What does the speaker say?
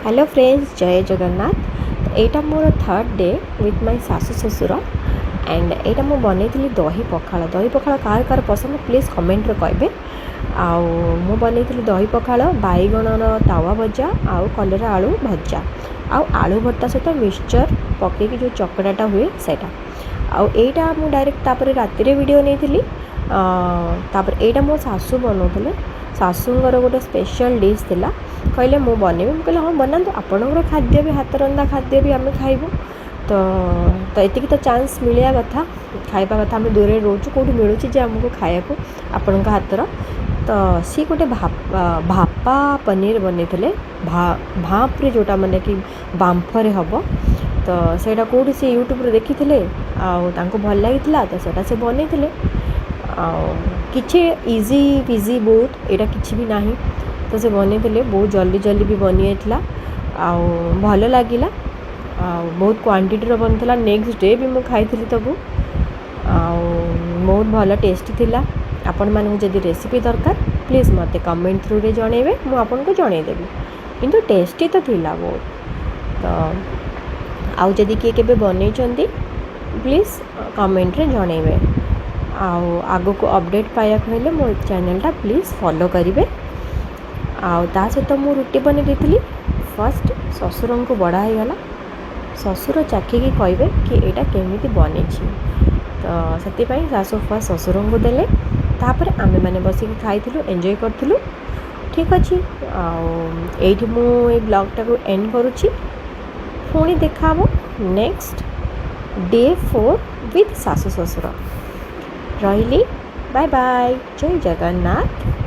Hello friends, जय जगन्नाथ। एटा मोर third day with my सासु ससुर एंड एटा मु बनै दही पखाल कार कार पसंद प्लीज कमेंट रे कहबे। मु बनै दही पखाल बैगणर तावा भजा आउ कलरा आलू भजा आलू भर्ता सहित मिक्सचर पकईकि जो चकड़ाटा हुए सेटा आईटा मु डायरेक्ट तापर राति वीडियो नहीं तापर एटा मो सासु बनाते सासूंगर गोटे स्पेशल डिश थिला कहले मु बनैबी मुझे हाँ बनातु आपणकर खाद्य भी हाथ रंधा खाद्य भी आम खाइबू तो एतिक तो चांस मिलिया कथा खाइबा कथा आम दूर रोचु कौट मिलूँ जे आमको खाया आपण हाथर तो सी गोटे भापा पनीर बनई भापरे जोटा माने कि बांफरे हम तो सेटा कौटी से यूट्यूब देखी आको भल लगी तो सेटा से बनई किसी इजी पिजी बहुत यहाँ किसी भी ना तो से बनई बहुत जल्दी जल्दी भी बनी जाता भल लगे बहुत क्वांटिटी बनता नेक्स्ट डे भी मुझे खाई तबु बहुत भल टेस्टी थिला। आपण मानू जदि रेसिपी दरकार प्लीज मत कमेंट थ्रू रे जनइबे मु आपन को जनईदेवी किंतु टेस्टी तो थिला बहुत। तो आउ जदि किए केबे बनई प्लीज कमेंट रे जनइबे आगो को अपडेट पाया हेले मो चैनलटा प्लीज फॉलो करेंगे। ता सहित मु रुटी बन देती फर्स्ट ससुर को बड़ा हो गला ससुर चाखिकी कहे कि यहाँ केमी बनी तो से सासु फर्स्ट ससुर को देले तापर आमे मैंने बसिक खाई एंजॉय करूँ। ठीक अच्छे ये मुझे ब्लॉगटा को एंड करुच्ची पुणी देखा नेक्स्ट डे 4 विथ सासु ससुर रही। बाय बाय, जय जगन्नाथ।